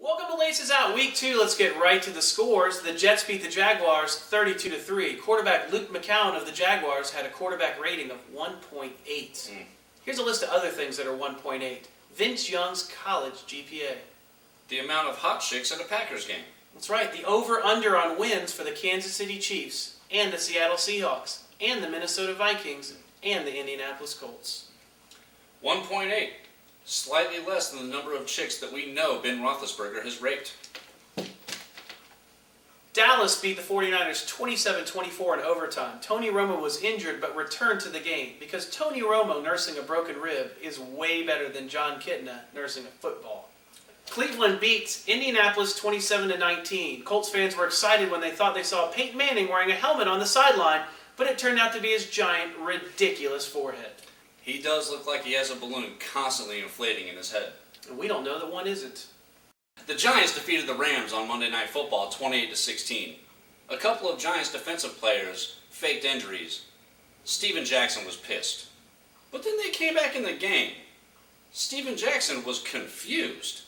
Welcome to Laces Out, Week 2. Let's get right to the scores. The Jets beat the Jaguars 32-3. Quarterback Luke McCown of the Jaguars had a quarterback rating of 1.8. Here's a list of other things that are 1.8. Vince Young's college GPA. The amount of hot chicks at a Packers game. That's right, the over-under on wins for the Kansas City Chiefs and the Seattle Seahawks and the Minnesota Vikings and the Indianapolis Colts. 1.8. Slightly less than the number of chicks that we know Ben Roethlisberger has raped. Dallas beat the 49ers 27-24 in overtime. Tony Romo was injured but returned to the game because Tony Romo nursing a broken rib is way better than John Kitna nursing a football. Cleveland beat Indianapolis 27-19. Colts fans were excited when they thought they saw Peyton Manning wearing a helmet on the sideline, but it turned out to be his giant, ridiculous forehead. He does look like he has a balloon constantly inflating in his head. And we don't know that one isn't. The Giants defeated the Rams on Monday Night Football 28-16. A couple of Giants defensive players faked injuries. Steven Jackson was pissed. But then they came back in the game. Steven Jackson was confused.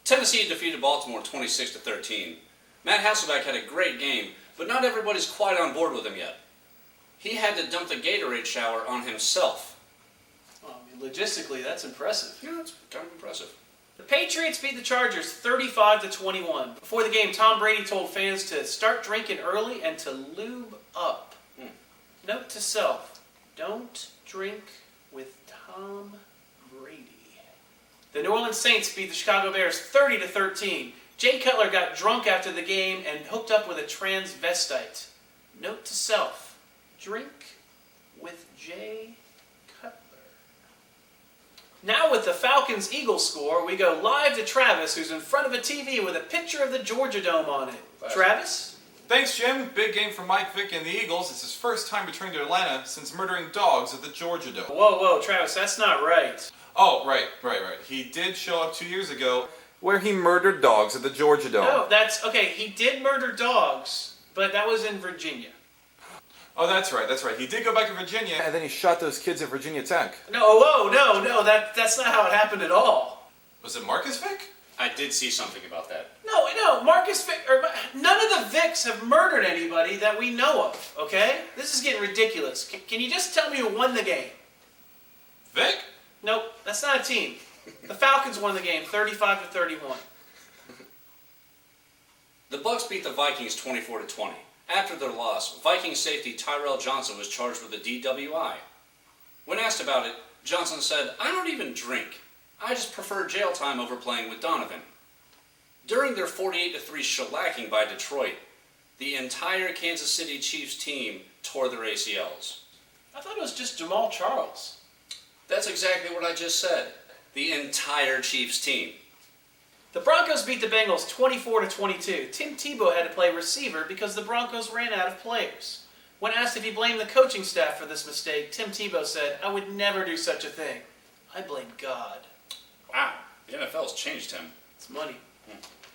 Tennessee defeated Baltimore 26-13. Matt Hasselbeck had a great game, but not everybody's quite on board with him yet. He had to dump the Gatorade shower on himself. Well, I mean, logistically, that's impressive. Yeah, that's kind of impressive. The Patriots beat the Chargers 35-21. Before the game, Tom Brady told fans to start drinking early and to lube up. Note to self, don't drink with Tom Brady. The New Orleans Saints beat the Chicago Bears 30-13. Jay Cutler got drunk after the game and hooked up with a transvestite. Note to self, drink with Jay Cutler. Now with the Falcons-Eagles score, we go live to Travis, who's in front of a TV with a picture of the Georgia Dome on it. Travis? Thanks, Jim. Big game for Mike Vick and the Eagles. It's his first time returning to Atlanta since murdering dogs at the Georgia Dome. Whoa, Travis, that's not right. Oh, right. He did show up 2 years ago where he murdered dogs at the Georgia Dome. No, that's, okay, he did murder dogs, but that was in Virginia. Oh, that's right. He did go back to Virginia, and then he shot those kids at Virginia Tech. No, that's not how it happened at all. Was it Marcus Vick? I did see something about that. No, Marcus Vick, none of the Vicks have murdered anybody that we know of, okay? This is getting ridiculous. Can you just tell me who won the game? Vick? Nope, that's not a team. The Falcons won the game 35-31. The Bucs beat the Vikings 24-20. After their loss, Vikings safety Tyrell Johnson was charged with a DWI. When asked about it, Johnson said, "I don't even drink. I just prefer jail time over playing with Donovan." During their 48-3 shellacking by Detroit, the entire Kansas City Chiefs team tore their ACLs. I thought it was just Jamal Charles. That's exactly what I just said. The entire Chiefs team. The Broncos beat the Bengals 24-22. Tim Tebow had to play receiver because the Broncos ran out of players. When asked if he blamed the coaching staff for this mistake, Tim Tebow said, "I would never do such a thing. I blame God." Wow, the NFL's changed him. It's money.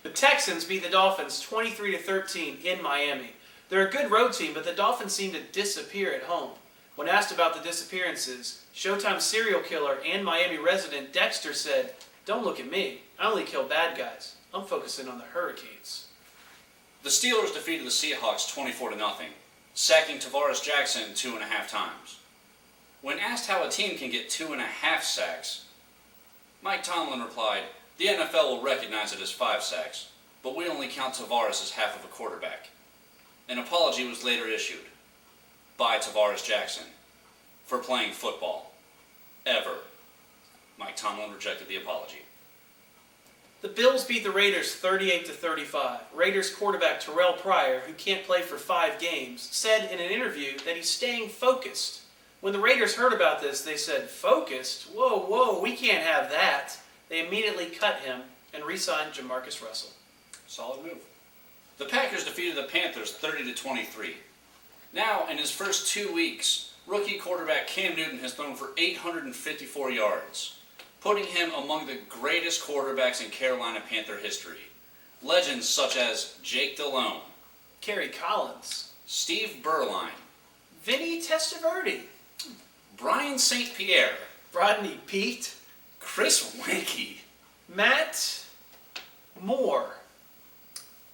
The Texans beat the Dolphins 23-13 in Miami. They're a good road team, but the Dolphins seem to disappear at home. When asked about the disappearances, Showtime serial killer and Miami resident Dexter said, "Don't look at me. I only kill bad guys. I'm focusing on the Hurricanes." The Steelers defeated the Seahawks 24-0, sacking Tavares Jackson 2.5 times. When asked how a team can get 2.5 sacks, Mike Tomlin replied, "The NFL will recognize it as 5 sacks, but we only count Tavares as half of a quarterback." An apology was later issued by Tavares Jackson for playing football. Ever. Mike Tomlin rejected the apology. The Bills beat the Raiders 38-35. Raiders quarterback Terrell Pryor, who can't play for 5 games, said in an interview that he's staying focused. When the Raiders heard about this, they said, "Focused? Whoa, we can't have that." They immediately cut him and re-signed Jamarcus Russell. Solid move. The Packers defeated the Panthers 30-23. Now, in his first 2 weeks, rookie quarterback Cam Newton has thrown for 854 yards, putting him among the greatest quarterbacks in Carolina Panther history. Legends such as Jake Delhomme, Kerry Collins, Steve Berline, Vinny Testaverde, Brian St. Pierre, Rodney Pete, Chris Winkie, Matt Moore,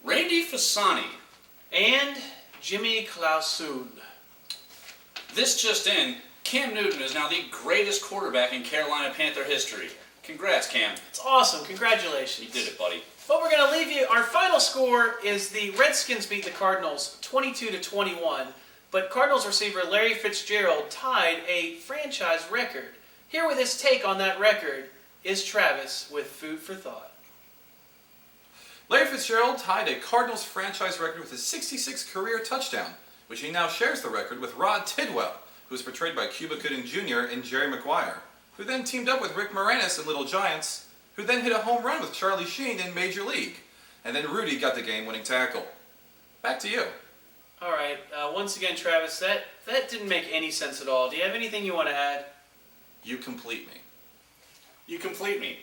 Randy Fasani. and Jimmy Clausen. This just in, Cam Newton is now the greatest quarterback in Carolina Panther history. Congrats, Cam. It's awesome. Congratulations. You did it, buddy. But we're going to leave you. Our final score is the Redskins beat the Cardinals 22-21. But Cardinals receiver Larry Fitzgerald tied a franchise record. Here with his take on that record is Travis with Food for Thought. Larry Fitzgerald tied a Cardinals franchise record with his 66th career touchdown, which he now shares the record with Rod Tidwell, who was portrayed by Cuba Gooding Jr. and Jerry Maguire, who then teamed up with Rick Moranis in Little Giants, who then hit a home run with Charlie Sheen in Major League, and then Rudy got the game-winning tackle. Back to you. All right. Once again, Travis, that didn't make any sense at all. Do you have anything you want to add? You complete me. You complete me.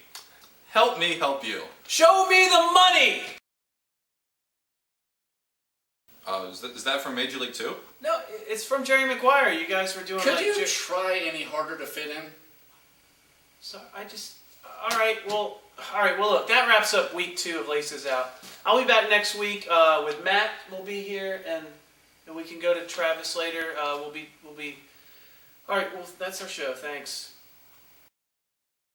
Help me help you. Show me the money! Is that from Major League 2? No, it's from Jerry Maguire. You guys were doing Could like... you try any harder to fit in? So all right, well, look, that wraps up week 2 of Laces Out. I'll be back next week with Matt. We'll be here, and we can go to Travis later. We'll be. All right, well, that's our show. Thanks.